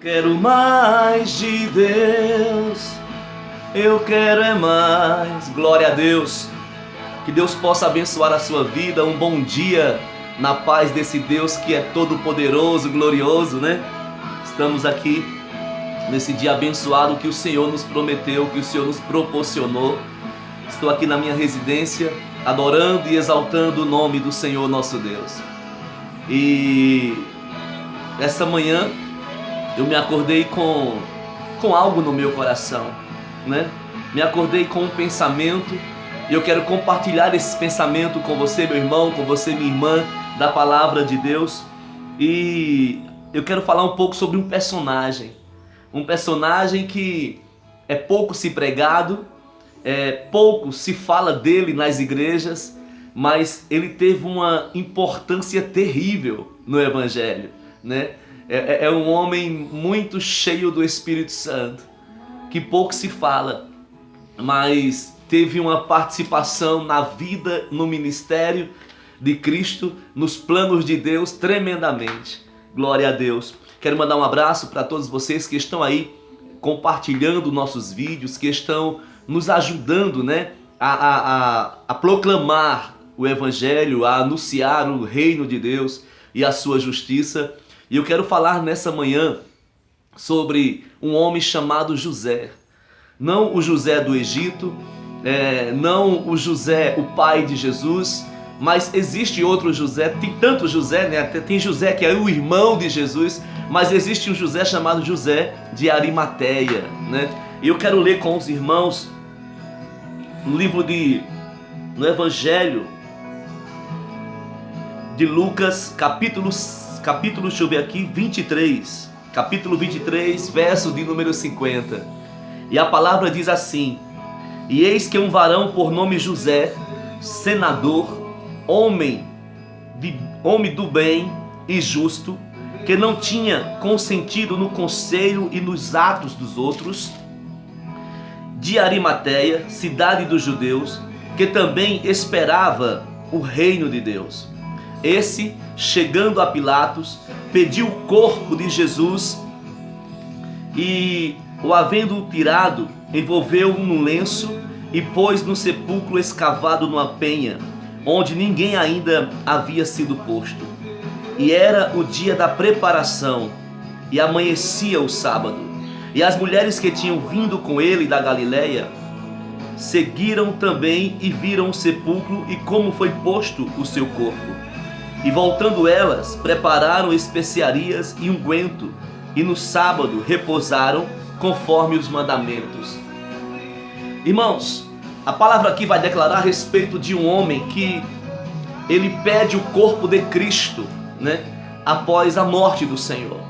Quero mais de Deus, eu quero é mais. Glória a Deus. Que Deus possa abençoar a sua vida. Um bom dia na paz desse Deus que é todo poderoso, glorioso, né? Estamos aqui nesse dia abençoado que o Senhor nos prometeu, que o Senhor nos proporcionou. Estou aqui na minha residência adorando e exaltando o nome do Senhor nosso Deus. E essa manhã eu me acordei com algo no meu coração, né? Me acordei com um pensamento e eu quero compartilhar esse pensamento com você, meu irmão, com você, minha irmã, da palavra de Deus. E eu quero falar um pouco sobre um personagem que é pouco se pregado, pouco se fala dele nas igrejas, mas ele teve uma importância terrível no Evangelho, né? É um homem muito cheio do Espírito Santo, que pouco se fala, mas teve uma participação na vida, no ministério de Cristo, nos planos de Deus, tremendamente. Glória a Deus. Quero mandar um abraço para todos vocês que estão aí compartilhando nossos vídeos, que estão nos ajudando, né, a proclamar o Evangelho, a anunciar o reino de Deus e a sua justiça. E eu quero falar nessa manhã sobre um homem chamado José. Não o José do Egito, não o José, o pai de Jesus, mas existe outro José. Tem tanto José, né? Tem José que é o irmão de Jesus, mas existe um José chamado José de Arimateia, né? E eu quero ler com os irmãos no Evangelho de Lucas, capítulo, deixa eu ver aqui, 23, capítulo 23, verso de número 50. E a palavra diz assim: E eis que um varão por nome José, senador, homem do bem e justo, que não tinha consentido no conselho e nos atos dos outros, de Arimateia, cidade dos judeus, que também esperava o reino de Deus. Esse, chegando a Pilatos, pediu o corpo de Jesus e, o havendo tirado, envolveu-o num lenço e pôs no sepulcro escavado numa penha, onde ninguém ainda havia sido posto. E era o dia da preparação, e amanhecia o sábado. E as mulheres que tinham vindo com ele da Galileia seguiram também e viram o sepulcro e como foi posto o seu corpo. E voltando elas, prepararam especiarias e unguento, e no sábado repousaram conforme os mandamentos. Irmãos, a palavra aqui vai declarar a respeito de um homem que ele pede o corpo de Cristo, né, após a morte do Senhor.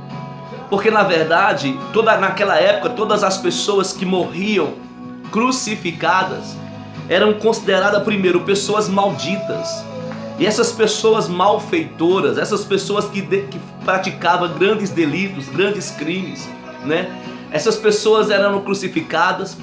Porque na verdade, naquela época, todas as pessoas que morriam crucificadas eram consideradas primeiro pessoas malditas. E essas pessoas malfeitoras, essas pessoas que praticavam grandes delitos, grandes crimes, né? Essas pessoas eram crucificadas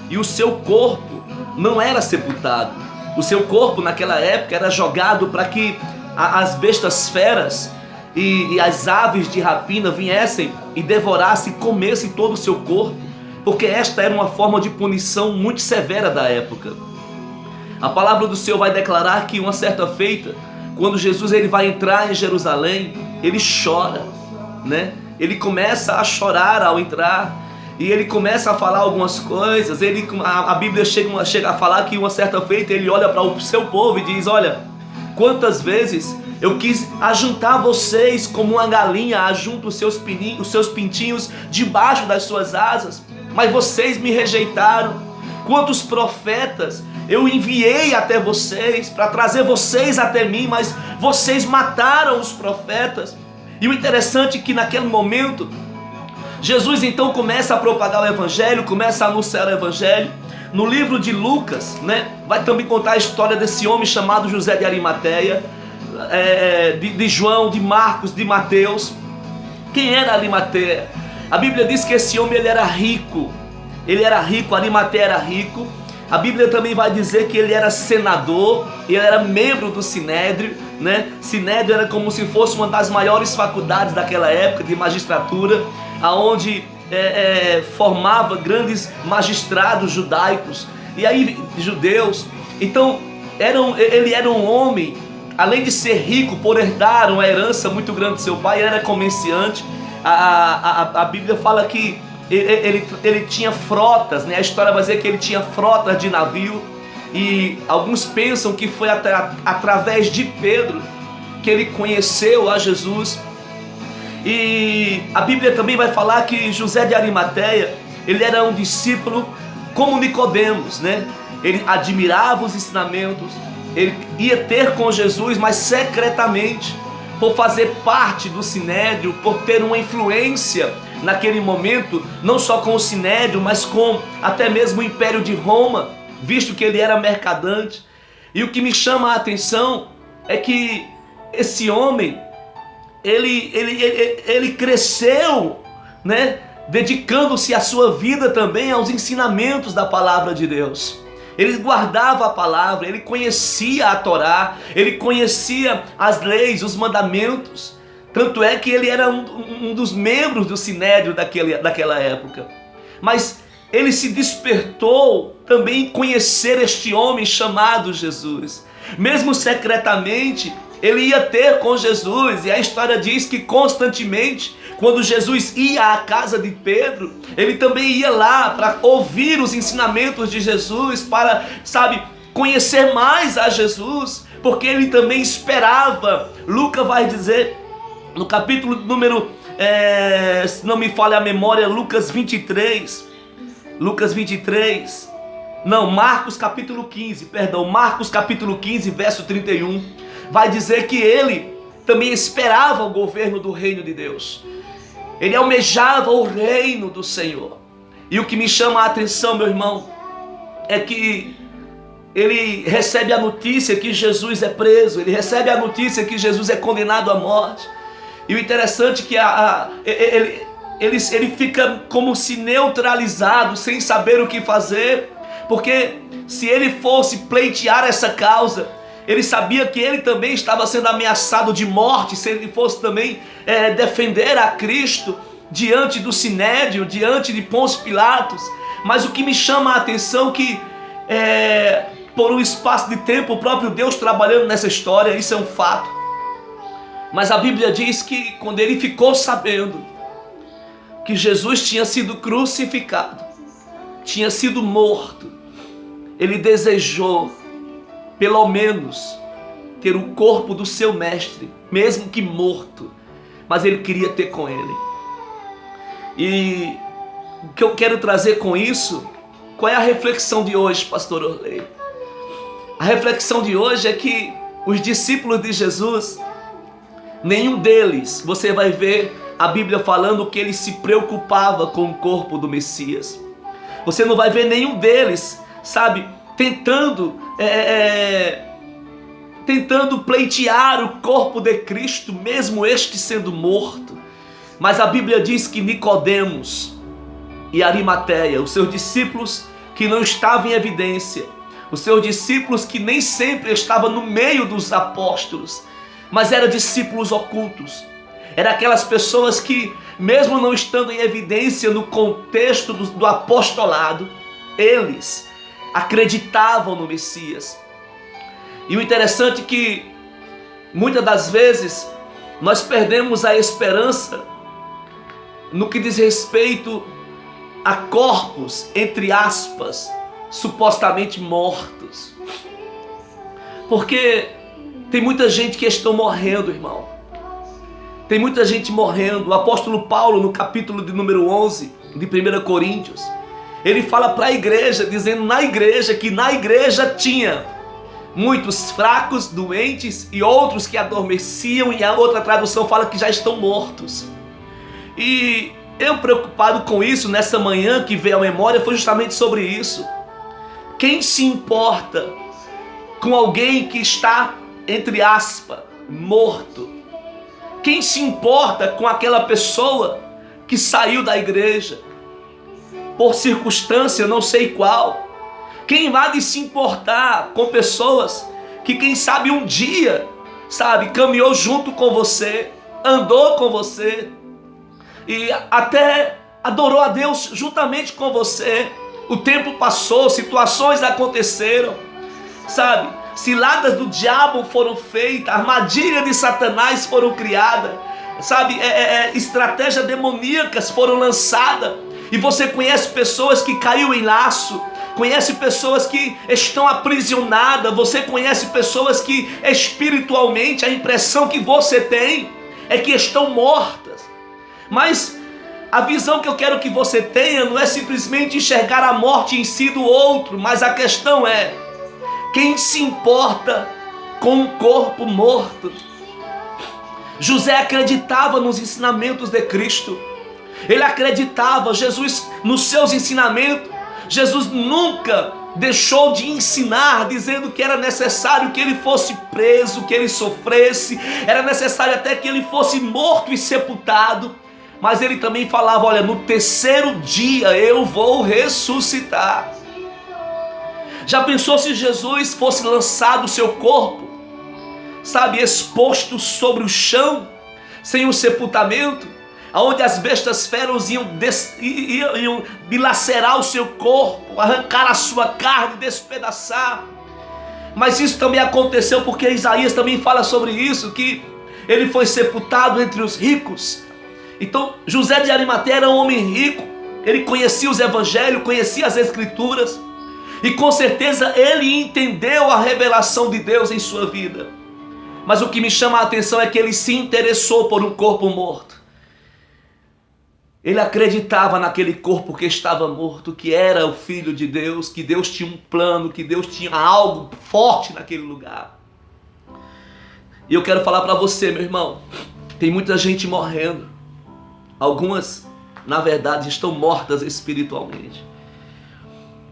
e o seu corpo não era sepultado. O seu corpo naquela época era jogado para que as bestas feras e as aves de rapina viessem e devorassem e comessem todo o seu corpo, porque esta era uma forma de punição muito severa da época. A palavra do Senhor vai declarar que uma certa feita, quando Jesus ele vai entrar em Jerusalém, ele chora, né? Ele começa a chorar ao entrar e ele começa a falar algumas coisas. A Bíblia chega a falar que uma certa feita ele olha para o seu povo e diz: olha, quantas vezes eu quis ajuntar vocês como uma galinha ajunta os seus pintinhos debaixo das suas asas, mas vocês me rejeitaram. Quantos profetas eu enviei até vocês, para trazer vocês até mim, mas vocês mataram os profetas. E o interessante é que naquele momento, Jesus então começa a propagar o Evangelho, começa a anunciar o Evangelho. No livro de Lucas, né, vai também contar a história desse homem chamado José de Arimateia, de João, de Marcos, de Mateus. Quem era Arimateia? A Bíblia diz que esse homem ele era rico, Arimateia era rico. A Bíblia também vai dizer que ele era senador, ele era membro do Sinédrio, né? Sinédrio era como se fosse uma das maiores faculdades daquela época de magistratura. aonde formava grandes magistrados judaicos, e aí judeus. Então ele era um homem, além de ser rico por herdar uma herança muito grande do seu pai, ele era comerciante. A Bíblia fala que ele tinha frotas, né? A história vai dizer que ele tinha frotas de navio, e alguns pensam que foi através de Pedro que ele conheceu a Jesus. E a Bíblia também vai falar que José de Arimateia, ele era um discípulo como Nicodemos, né? Ele admirava os ensinamentos, ele ia ter com Jesus, mas secretamente, por fazer parte do Sinédrio, por ter uma influência naquele momento, não só com o Sinédrio, mas com até mesmo o Império de Roma, visto que ele era mercadante. E o que me chama a atenção é que esse homem, ele cresceu, né, dedicando-se a sua vida também aos ensinamentos da palavra de Deus. Ele guardava a palavra, ele conhecia a Torá, ele conhecia as leis, os mandamentos. Tanto é que ele era um dos membros do Sinédrio daquela época. Mas ele se despertou também em conhecer este homem chamado Jesus. Mesmo secretamente, ele ia ter com Jesus, e a história diz que constantemente, quando Jesus ia à casa de Pedro, ele também ia lá para ouvir os ensinamentos de Jesus, para, conhecer mais a Jesus, porque ele também esperava. Lucas vai dizer, no capítulo número, se não me falha a memória, Marcos capítulo 15, verso 31, vai dizer que ele também esperava o governo do reino de Deus. Ele almejava o reino do Senhor. E o que me chama a atenção, meu irmão, é que ele recebe a notícia que Jesus é preso, ele recebe a notícia que Jesus é condenado à morte. E o interessante é que ele fica como se neutralizado, sem saber o que fazer, porque se ele fosse pleitear essa causa, ele sabia que ele também estava sendo ameaçado de morte, se ele fosse também defender a Cristo diante do Sinédrio, diante de Pôncio Pilatos. Mas o que me chama a atenção é que por um espaço de tempo, o próprio Deus trabalhando nessa história, isso é um fato. Mas a Bíblia diz que quando ele ficou sabendo que Jesus tinha sido crucificado, tinha sido morto, ele desejou pelo menos ter o corpo do seu mestre, mesmo que morto, mas ele queria ter com ele. E o que eu quero trazer com isso, qual é a reflexão de hoje, pastor Orley? A reflexão de hoje é que os discípulos de Jesus, nenhum deles, você vai ver a Bíblia falando que ele se preocupava com o corpo do Messias. Você não vai ver nenhum deles, tentando pleitear o corpo de Cristo, mesmo este sendo morto. Mas a Bíblia diz que Nicodemos e Arimateia, os seus discípulos que não estavam em evidência, os seus discípulos que nem sempre estavam no meio dos apóstolos, mas eram discípulos ocultos, eram aquelas pessoas que, mesmo não estando em evidência no contexto do apostolado, eles acreditavam no Messias. E o interessante é que muitas das vezes nós perdemos a esperança no que diz respeito a corpos, entre aspas, supostamente mortos. Porque tem muita gente que está morrendo, irmão. Tem muita gente morrendo. O apóstolo Paulo, no capítulo de número 11 de 1 Coríntios, ele fala para a igreja, dizendo que na igreja tinha muitos fracos, doentes e outros que adormeciam, e a outra tradução fala que já estão mortos. E eu, preocupado com isso, nessa manhã que veio à memória, foi justamente sobre isso. Quem se importa com alguém que está, entre aspas, morto? Quem se importa com aquela pessoa que saiu da igreja por circunstância não sei qual? Quem vai de se importar com pessoas que, quem sabe, um dia, caminhou junto com você, andou com você? e até adorou a Deus juntamente com você. O tempo passou, situações aconteceram, sabe? Ciladas do diabo foram feitas, armadilhas de Satanás foram criadas, sabe? Estratégias demoníacas foram lançadas. E você conhece pessoas que caiu em laço, conhece pessoas que estão aprisionadas, você conhece pessoas que espiritualmente a impressão que você tem é que estão mortas. Mas a visão que eu quero que você tenha não é simplesmente enxergar a morte em si do outro, mas a questão é: quem se importa com um corpo morto? José acreditava nos ensinamentos de Cristo. Ele acreditava, Jesus, nos seus ensinamentos. Jesus nunca deixou de ensinar, dizendo que era necessário que ele fosse preso, que ele sofresse, era necessário até que ele fosse morto e sepultado. Mas ele também falava: olha, no terceiro dia eu vou ressuscitar. Já pensou se Jesus fosse lançado o seu corpo, sabe, exposto sobre o chão, sem um sepultamento, aonde as bestas feras iam dilacerar o seu corpo, arrancar a sua carne, despedaçar? Mas isso também aconteceu porque Isaías também fala sobre isso, que ele foi sepultado entre os ricos. Então José de Arimateia era um homem rico, ele conhecia os evangelhos, conhecia as escrituras, e com certeza ele entendeu a revelação de Deus em sua vida. Mas o que me chama a atenção é que ele se interessou por um corpo morto. Ele acreditava naquele corpo que estava morto, que era o Filho de Deus, que Deus tinha um plano, que Deus tinha algo forte naquele lugar. E eu quero falar para você, meu irmão, tem muita gente morrendo. Algumas, na verdade, estão mortas espiritualmente.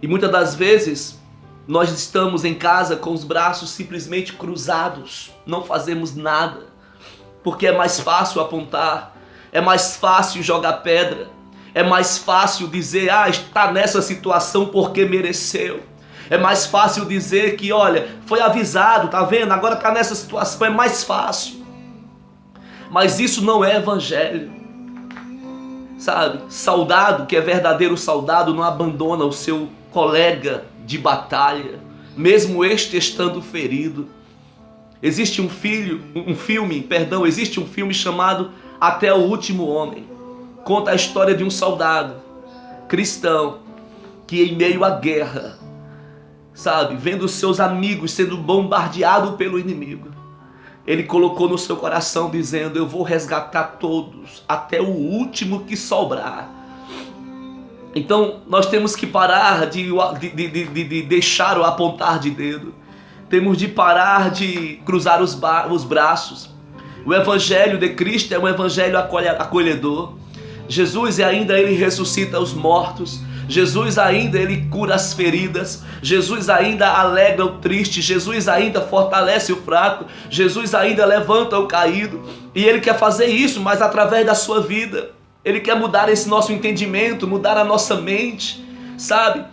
E muitas das vezes nós estamos em casa com os braços simplesmente cruzados, não fazemos nada, porque é mais fácil apontar, é mais fácil jogar pedra, é mais fácil dizer: está nessa situação porque mereceu. É mais fácil dizer que, olha, foi avisado, tá vendo? Agora está nessa situação, é mais fácil. Mas isso não é evangelho. Sabe, soldado que é verdadeiro soldado não abandona o seu colega de batalha, mesmo este estando ferido. Existe um filme chamado Até o Último Homem. Conta a história de um soldado cristão que, em meio à guerra, sabe, vendo seus amigos sendo bombardeados pelo inimigo, ele colocou no seu coração dizendo: eu vou resgatar todos, até o último que sobrar. Então nós temos que parar de deixar o apontar de dedo. Temos de parar de cruzar os braços. O evangelho de Cristo é um evangelho acolhedor. Jesus ainda ele ressuscita os mortos. Jesus ainda ele cura as feridas. Jesus ainda alegra o triste. Jesus ainda fortalece o fraco. Jesus ainda levanta o caído. E ele quer fazer isso, mas através da sua vida. Ele quer mudar esse nosso entendimento, mudar a nossa mente, sabe?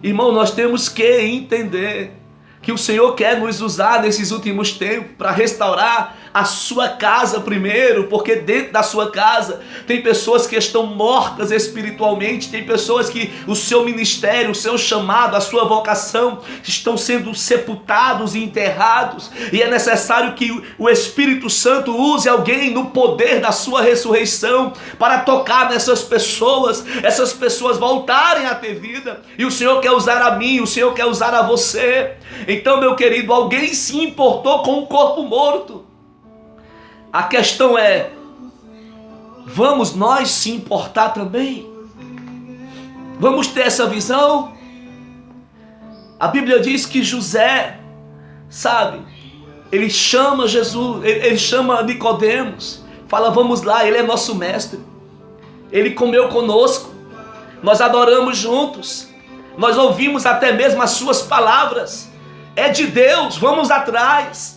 Irmão, nós temos que entender que o Senhor quer nos usar nesses últimos tempos para restaurar a sua casa primeiro, porque dentro da sua casa tem pessoas que estão mortas espiritualmente, tem pessoas que o seu ministério, o seu chamado, a sua vocação estão sendo sepultados e enterrados, e é necessário que o Espírito Santo use alguém no poder da sua ressurreição para tocar nessas pessoas, essas pessoas voltarem a ter vida. E o Senhor quer usar a mim, o Senhor quer usar a você. Então, meu querido, alguém se importou com o corpo morto. A questão é: vamos nós se importar também? Vamos ter essa visão? A Bíblia diz que José, sabe, ele chama Jesus, ele chama Nicodemos, fala: vamos lá, ele é nosso mestre, ele comeu conosco, nós adoramos juntos, nós ouvimos até mesmo as suas palavras, é de Deus, vamos atrás.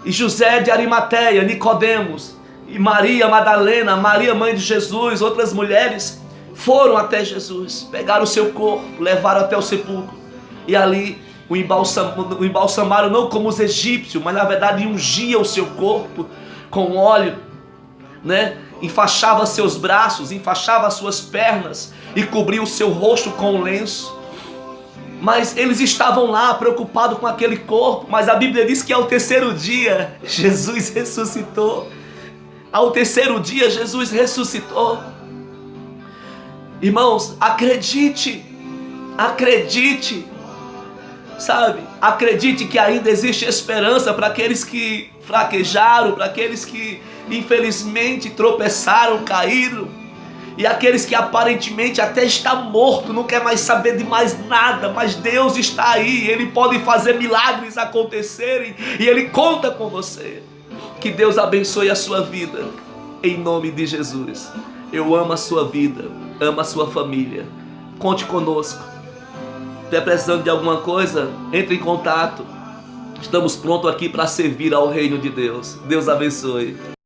E José de Arimateia, Nicodemos e Maria Madalena, Maria mãe de Jesus, outras mulheres foram até Jesus, pegaram o seu corpo, levaram até o sepulcro e ali o embalsamaram não como os egípcios, mas na verdade ungia o seu corpo com óleo, né? enfaixava seus braços, enfaixava suas pernas e cobria o seu rosto com um lenço. Mas eles estavam lá preocupados com aquele corpo. Mas a Bíblia diz que ao terceiro dia Jesus ressuscitou. Ao terceiro dia Jesus ressuscitou. Irmãos, acredite, acredite, sabe? Acredite que ainda existe esperança para aqueles que fraquejaram, para aqueles que infelizmente tropeçaram, caíram. E aqueles que aparentemente até está morto, não quer mais saber de mais nada, mas Deus está aí, Ele pode fazer milagres acontecerem e Ele conta com você. Que Deus abençoe a sua vida, em nome de Jesus. Eu amo a sua vida, amo a sua família. Conte conosco. Se estiver precisando de alguma coisa, entre em contato. Estamos prontos aqui para servir ao reino de Deus. Deus abençoe.